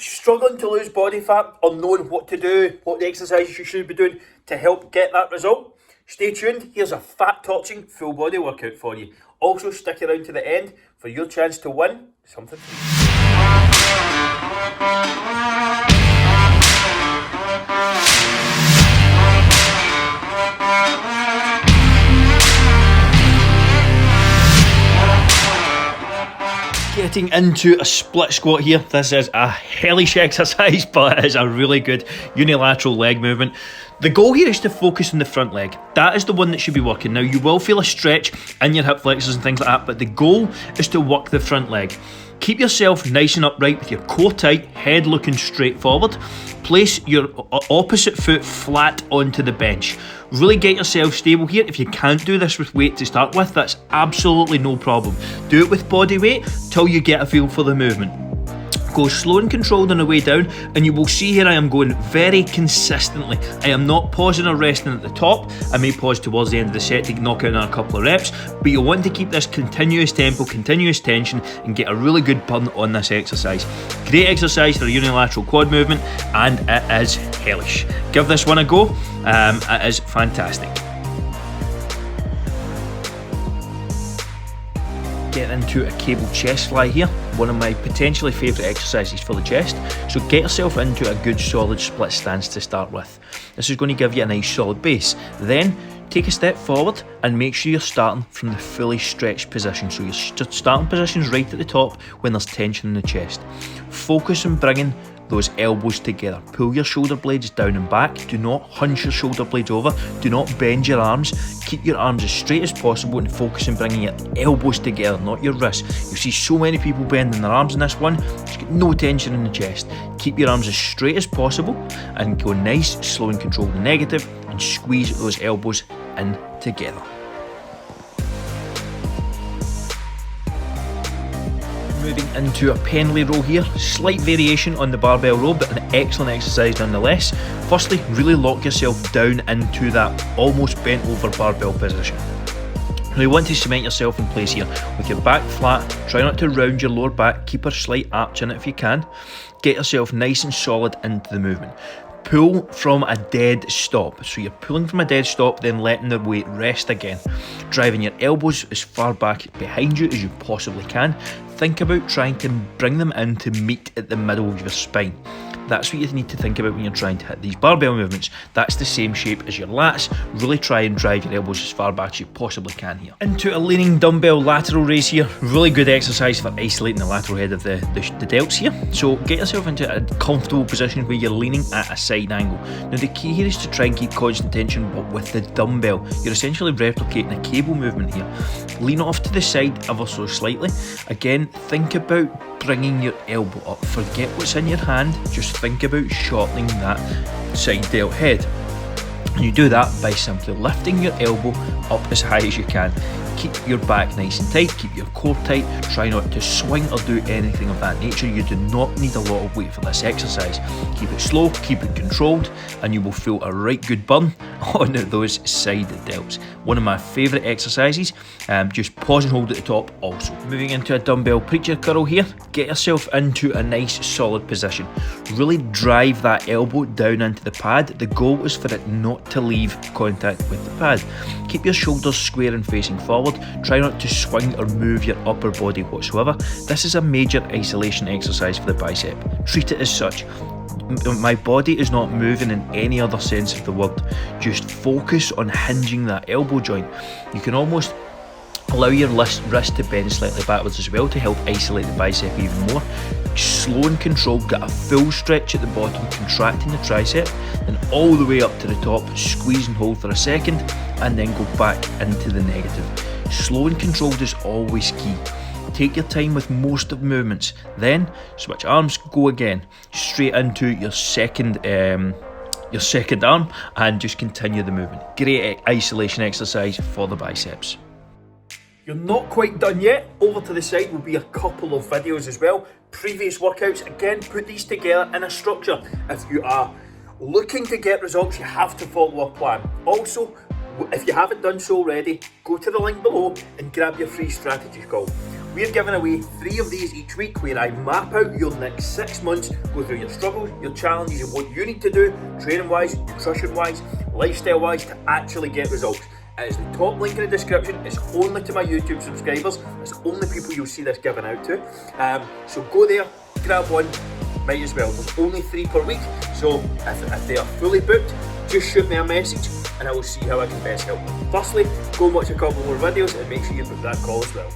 struggling to lose body fat or knowing what to do, what the exercises you should be doing to help get that result? Stay tuned, here's a fat torching full body workout for you. Also stick around to the end for your chance to win something free. Getting into a split squat here. This is a hellish exercise, but it is a really good unilateral leg movement. The goal here is to focus on the front leg. That is the one that should be working. Now, you will feel a stretch in your hip flexors and things like that, but the goal is to work the front leg. Keep yourself nice and upright with your core tight, head looking straight forward. Place your opposite foot flat onto the bench. Really get yourself stable here. If you can't do this with weight to start with, that's absolutely no problem. Do it with body weight till you get a feel for the movement. Go slow and controlled on the way down, and you will see here I am going very consistently. I am not pausing or resting at the top. I may pause towards the end of the set to knock out a couple of reps, but you'll want to keep this continuous tempo, continuous tension, and get a really good burn on this exercise. Great exercise for a unilateral quad movement, and it is hellish. Give this one a go. It is fantastic. Get into a cable chest fly here, one of my potentially favourite exercises for the chest. So get yourself into a good solid split stance to start with. This is going to give you a nice solid base. Then take a step forward and make sure you're starting from the fully stretched position. So your starting position is right at the top when there's tension in the chest. Focus on bringing those elbows together. Pull your shoulder blades down and back. Do not hunch your shoulder blades over. Do not bend your arms. Keep your arms as straight as possible and focus on bringing your elbows together, not your wrists. You see so many people bending their arms in this one. Just get no tension in the chest. Keep your arms as straight as possible and go nice, slow and control the negative and squeeze those elbows in together. Moving into a Pendlay Row here, slight variation on the barbell row, but an excellent exercise nonetheless. Firstly, really lock yourself down into that almost bent over barbell position. Now you want to cement yourself in place here with your back flat. Try not to round your lower back, keep a slight arch in it if you can. Get yourself nice and solid into the movement. Pull from a dead stop. So you're pulling from a dead stop, then letting the weight rest again. Driving your elbows as far back behind you as you possibly can. Think about trying to bring them in to meet at the middle of your spine. That's what you need to think about when you're trying to hit these barbell movements. That's the same shape as your lats. Really try and drive your elbows as far back as you possibly can here. Into a leaning dumbbell lateral raise here. Really good exercise for isolating the lateral head of the delts here. So get yourself into a comfortable position where you're leaning at a side angle. Now the key here is to try and keep constant tension, but with the dumbbell. You're essentially replicating a cable movement here. Lean off to the side ever so slightly. Again, think about bringing your elbow up. Forget what's in your hand, just think about shortening that side delt head. And you do that by simply lifting your elbow up as high as you can. Keep your back nice and tight, keep your core tight, try not to swing or do anything of that nature. You do not need a lot of weight for this exercise. Keep it slow, keep it controlled, and you will feel a right good burn on those side delts. One of my favourite exercises. Just pause and hold at the top also. Moving into a dumbbell preacher curl here, get yourself into a nice solid position. Really drive that elbow down into the pad. The goal is for it not to leave contact with the pad. Keep your shoulders square and facing forward. Try not to swing or move your upper body whatsoever. This is a major isolation exercise for the bicep. Treat it as such. My body is not moving in any other sense of the word. Just focus on hinging that elbow joint. You can almost allow your wrist to bend slightly backwards as well to help isolate the bicep even more. Slow and controlled, get a full stretch at the bottom, contracting the tricep, then all the way up to the top, squeeze and hold for a second, and then go back into the negative. Slow and controlled is always key. Take your time with most of the movements, then switch arms, go again, straight into your second arm, and just continue the movement. Great isolation exercise for the biceps. You're not quite done yet. Over to the side will be a couple of videos as well. Previous workouts, again, put these together in a structure. If you are looking to get results, you have to follow a plan. Also, if you haven't done so already, go to the link below and grab your free strategy call. We're giving away 3 of these each week where I map out your next 6 months, go through your struggles, your challenges and what you need to do, training wise, nutrition wise, lifestyle wise, to actually get results. It is the top link in the description. It's only to my YouTube subscribers. It's the only people you'll see this given out to. So go there, grab one, might as well. There's only 3 per week, so if they are fully booked, just shoot me a message and I will see how I can best help. Firstly, go and watch a couple more videos and make sure you book that call as well.